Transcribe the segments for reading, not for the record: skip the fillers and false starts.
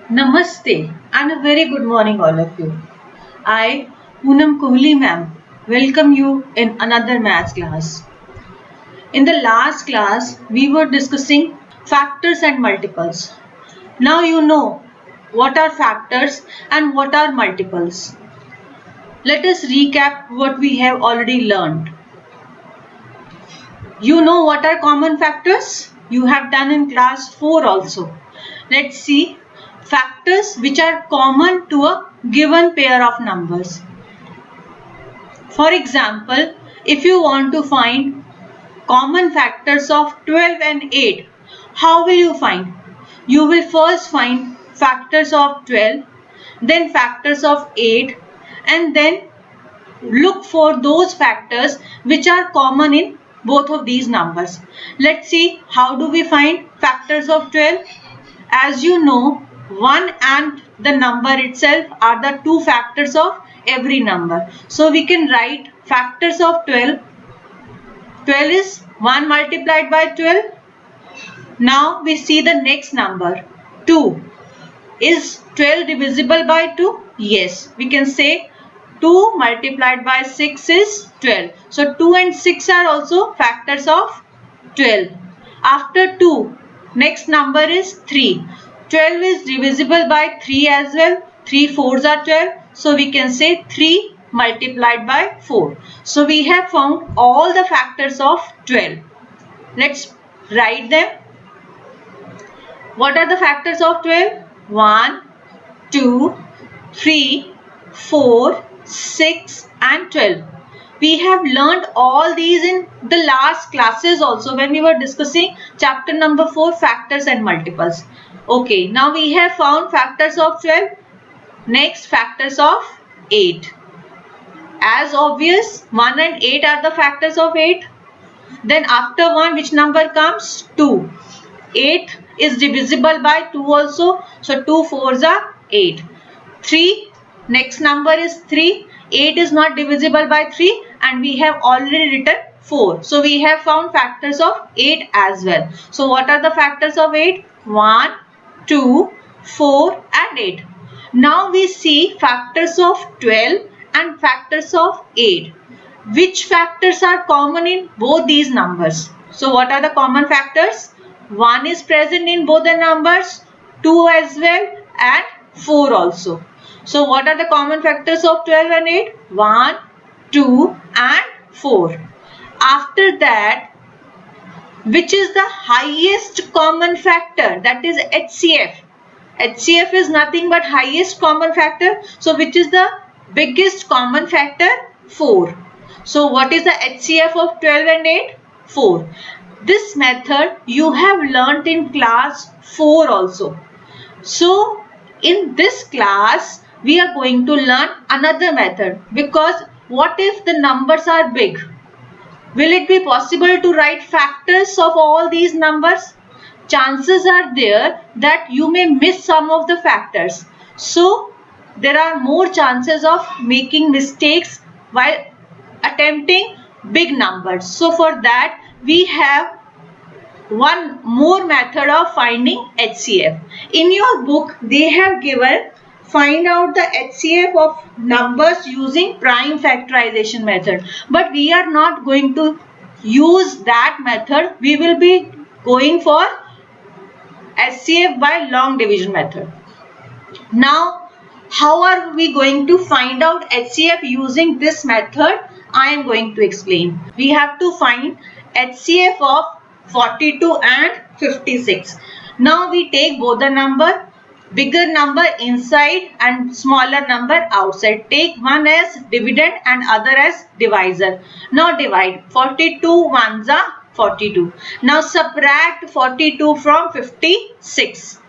Namaste and a very good morning all of you. I, Poonam Kohli ma'am, welcome you in another maths class. In the last class, we were discussing factors and multiples. Now you know what are factors and what are multiples. Let us recap what we have already learned. You know what are common factors? You have done in class 4 also. Let's see factors which are common to a given pair of numbers. For example, if you want to find common factors of 12 and 8, how will you find? You will first find factors of 12, then factors of 8, and then look for those factors which are common in both of these numbers. Let's see how do we find factors of 12. As you know, 1 and the number itself are the two factors of every number. So we can write factors of 12. 12 is 1 multiplied by 12. Now we see the next number 2. Is 12 divisible by 2? Yes, we can say 2 multiplied by 6 is 12. So 2 and 6 are also factors of 12. After 2, next number is 3. 12 is divisible by 3 as well. 3 fours are 12. So we can say 3 multiplied by 4. So we have found all the factors of 12. Let's write them. What are the factors of 12? 1, 2, 3, 4, 6 and 12. We have learned all these in the last classes also when we were discussing chapter number 4, factors and multiples. Okay, now we have found factors of 12. Next, factors of 8. As obvious, 1 and 8 are the factors of 8. Then after 1, which number comes? 2. 8 is divisible by 2 also. So 2 fours are 8. 3, next number is 3. 8 is not divisible by 3 and we have already written 4. So we have found factors of 8 as well. So what are the factors of 8? 1, 2, 4 and 8. Now we see factors of 12 and factors of 8. Which factors are common in both these numbers? So what are the common factors? 1 is present in both the numbers, 2 as well and 4 also. So what are the common factors of 12 and 8? 1, 2 and 4. After that, which is the highest common factor? That is HCF. HCF is nothing but highest common factor. So which is the biggest common factor? 4. So what is the HCF of 12 and 8? 4. This method you have learnt in class 4 also. So in this class we are going to learn another method, because what if the numbers are big? Will it be possible to write factors of all these numbers? Chances are there that you may miss some of the factors. So there are more chances of making mistakes while attempting big numbers. So for that we have one more method of finding HCF. In your book they have given find out the HCF of numbers using prime factorization method. But we are not going to use that method. We will be going for HCF by long division method. Now, how are we going to find out HCF using this method? I am going to explain. We have to find HCF of 42 and 56. Now we take both the number, bigger number inside and smaller number outside. Take one as dividend and other as divisor. Now divide. 42 ones are 42. Now subtract 42 from 56.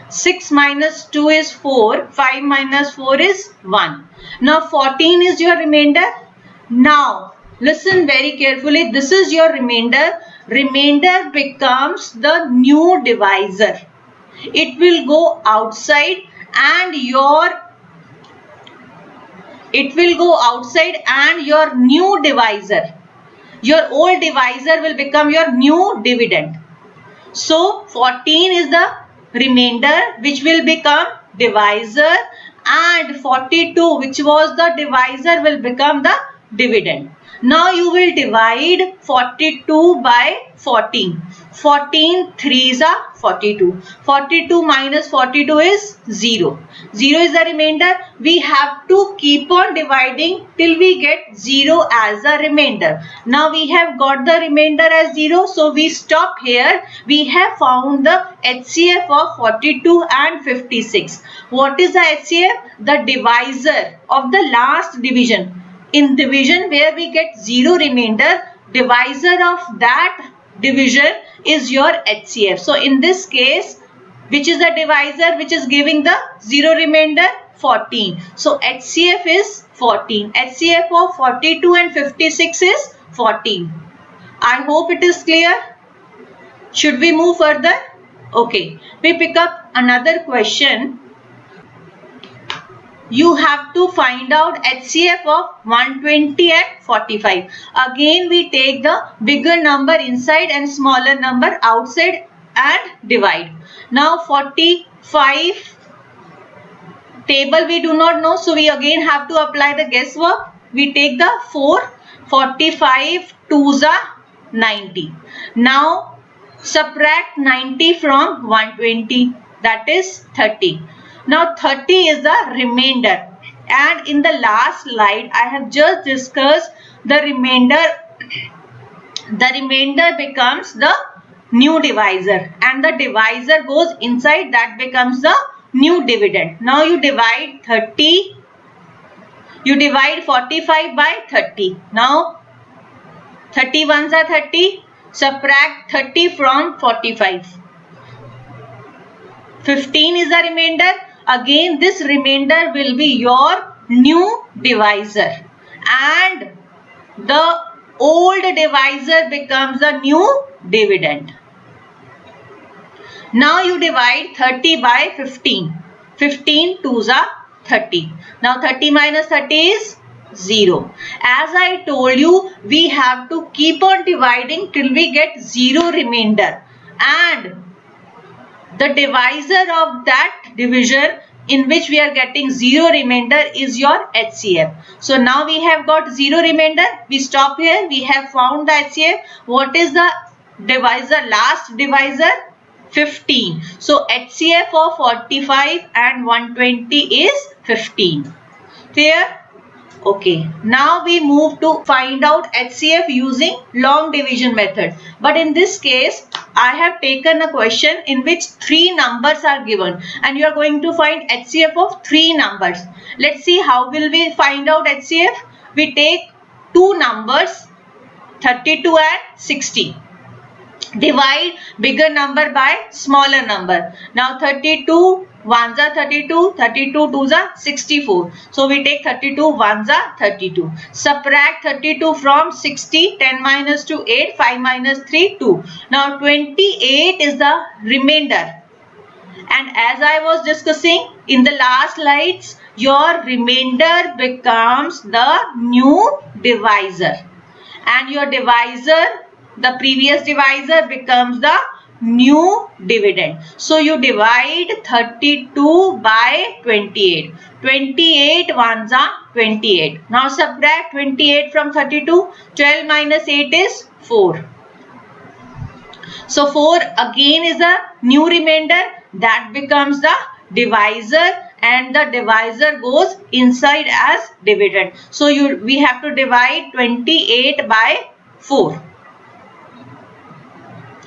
6 minus 2 is 4. 5 minus 4 is 1. Now 14 is your remainder. Now listen very carefully. This is your remainder. Remainder becomes the new divisor. It will go outside and your new divisor. Your old divisor will become your new dividend. So 14 is the remainder which will become divisor, and 42, which was the divisor, will become the dividend. Now you will divide 42 by 14. 14 threes are 42. 42 minus 42 is 0. 0 is the remainder. We have to keep on dividing till we get 0 as a remainder. Now we have got the remainder as 0. So we stop here. We have found the HCF of 42 and 56. What is the HCF? The divisor of the last division. In division where we get 0 remainder, divisor of that division is your HCF. So in this case, which is the divisor which is giving the 0 remainder? 14. So HCF is 14. HCF of 42 and 56 is 14. I hope it is clear. Should we move further? Okay. We pick up another question. You have to find out HCF of 120 and 45. Again, we take the bigger number inside and smaller number outside and divide. Now 45 table we do not know, so we again have to apply the guesswork. We take the 4, 45 2s are 90. Now subtract 90 from 120, that is 30. Now 30 is the remainder, and in the last slide I have just discussed the remainder. The remainder becomes the new divisor, and the divisor goes inside, that becomes the new dividend. Now you divide 30, you divide 45 by 30. Now 30 ones are 30, subtract 30 from 45. 15 is the remainder. Again this remainder will be your new divisor, and the old divisor becomes the new dividend. Now you divide 30 by 15. 15 2s are 30. Now 30 minus 30 is 0. As I told you, we have to keep on dividing till we get 0 remainder, and the divisor of that division in which we are getting 0 remainder is your HCF. So now we have got 0 remainder. We stop here. We have found the HCF. What is the divisor? Last divisor? 15. So HCF of 45 and 120 is 15. Clear? Okay, now we move to find out HCF using long division method. But in this case, I have taken a question in which 3 numbers are given, and you are going to find HCF of 3 numbers. Let's see how will we find out HCF. We take 2 numbers, 32 and 60. Divide bigger number by smaller number. Now 32 ones are 32, 32 twos are 64. So we take 32 ones are 32. Subtract 32 from 60, 10 minus 2, 8, 5 minus 3, 2. Now 28 is the remainder. And as I was discussing in the last slides, your remainder becomes the new divisor. And your divisor, the previous divisor, becomes the new dividend. So you divide 32 by 28. 28 ones are 28. Now subtract 28 from 32. 12 minus 8 is 4. So 4 again is a new remainder, that becomes the divisor, and the divisor goes inside as dividend. So we have to divide 28 by 4.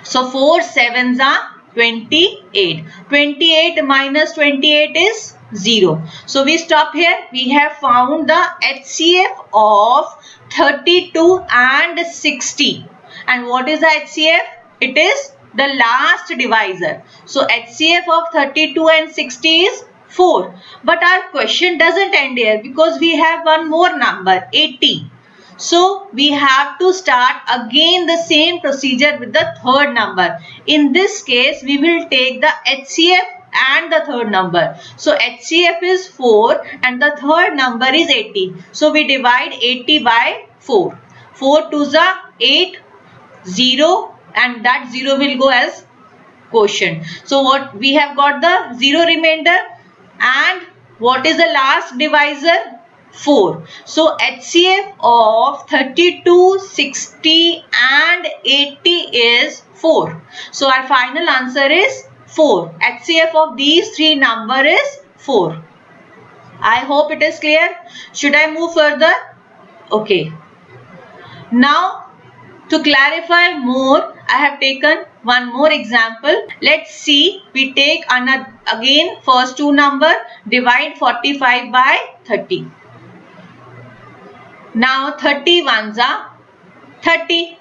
So 4 sevens are 28. 28 minus 28 is 0. So we stop here. We have found the HCF of 32 and 60. And what is the HCF? It is the last divisor. So HCF of 32 and 60 is 4. But our question doesn't end here, because we have one more number, 80. So we have to start again the same procedure with the third number. In this case, we will take the HCF and the third number. So HCF is 4 and the third number is 80. So we divide 80 by 4. 4 twos are 8, 0, and that 0 will go as quotient. So what we have got, the 0 remainder. And what is the last divisor? 4. So HCF of 32, 60 and 80 is 4. So our final answer is 4. HCF of these three numbers is 4. I hope it is clear. Should I move further? Okay. Now to clarify more, I have taken one more example. Let's see. We take another again first two number, divide 45 by 30. Now 30 ones are 30.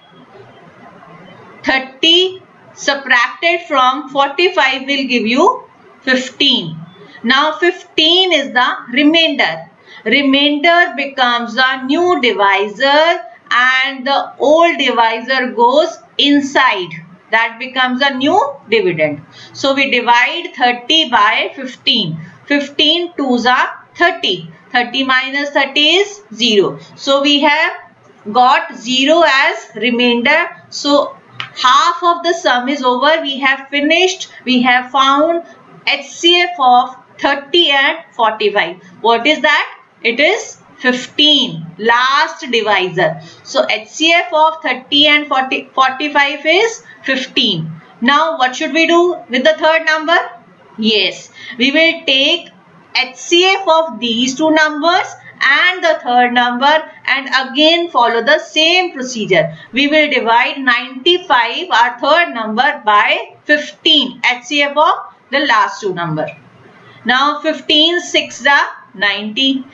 30 subtracted from 45 will give you 15. Now 15 is the remainder. Remainder becomes the new divisor and the old divisor goes inside. That becomes a new dividend. So we divide 30 by 15. 15 twos are 30. 30 minus 30 is 0. So we have got 0 as remainder. So half of the sum is over. We have finished. We have found HCF of 30 and 45. What is that? It is 15. Last divisor. So HCF of 30 and 45 is 15. Now what should we do with the third number? Yes, we will take HCF of these two numbers and the third number and again follow the same procedure. We will divide 95, our third number, by 15, HCF of the last two number. Now 15 6 are 90.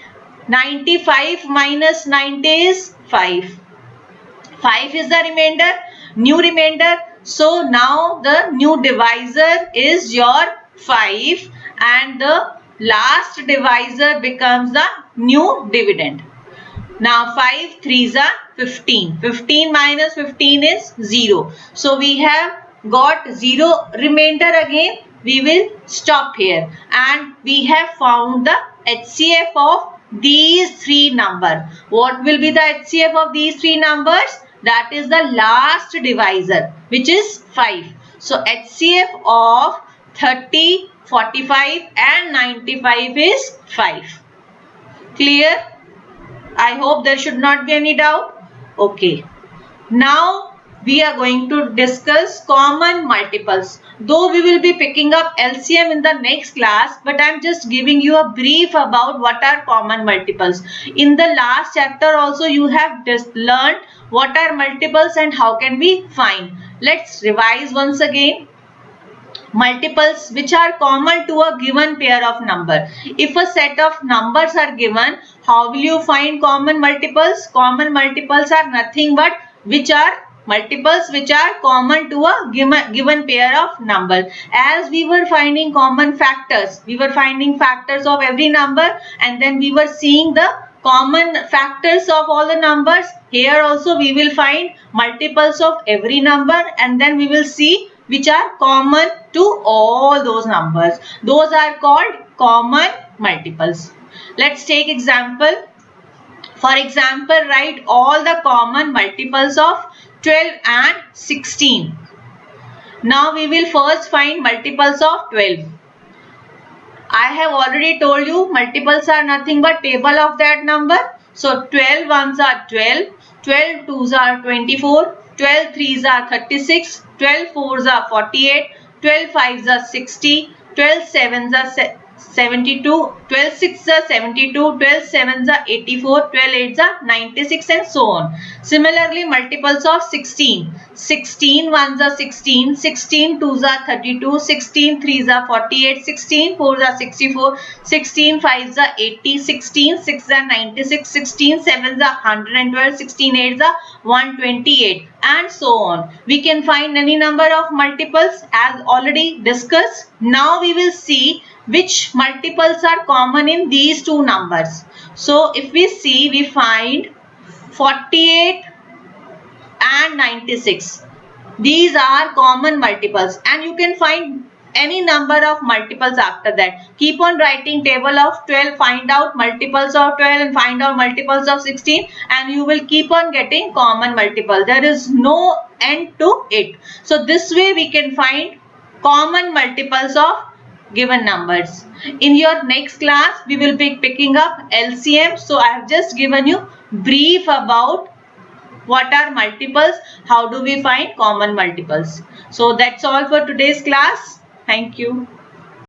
95 minus 90 is 5. 5 is the remainder, new remainder. So now the new divisor is your 5 and the last divisor becomes the new dividend. Now 5 3s are 15. 15 minus 15 is 0. So we have got 0 remainder again. We will stop here and we have found the HCF of these three numbers. What will be the HCF of these three numbers? That is the last divisor, which is 5. So HCF of 30, 45 and 95 is 5. Clear? I hope there should not be any doubt. Okay. Now we are going to discuss common multiples. Though we will be picking up LCM in the next class, but I am just giving you a brief about what are common multiples. In the last chapter also you have just learned what are multiples and how can we find. Let's revise once again. Multiples which are common to a given pair of number. If a set of numbers are given, how will you find common multiples? Common multiples are nothing but which are multiples which are common to a given pair of numbers. As we were finding common factors, we were finding factors of every number and then we were seeing the common factors of all the numbers. Here also we will find multiples of every number and then we will see which are common to all those numbers. Those are called common multiples. Let's take example. For example, write all the common multiples of 12 and 16. Now we will first find multiples of 12. I have already told you multiples are nothing but table of that number. So 12 ones are 12, 12 twos are 24, 12 threes are 36, 12 fours are 48, 12 fives are 60, 12 sevens are 72, 12 sixes are 72, 12 sevens are 84, 12 eights are 96 and so on. Similarly, multiples of 16. 16 ones are 16, 16 twos are 32, 16 threes are 48, 16 fours are 64, 16 fives are 80, 16 sixes are 96, 16 sevens are 112, 16 eights are 128 and so on. We can find any number of multiples as already discussed. Now we will see which multiples are common in these two numbers. So if we see, we find 48 and 96. These are common multiples and you can find any number of multiples after that. Keep on writing table of 12, find out multiples of 12 and find out multiples of 16 and you will keep on getting common multiple. There is no end to it. So this way we can find common multiples of given numbers. In your next class, we will be picking up LCM. So I have just given you brief about what are multiples, how do we find common multiples. So that's all for today's class. Thank you.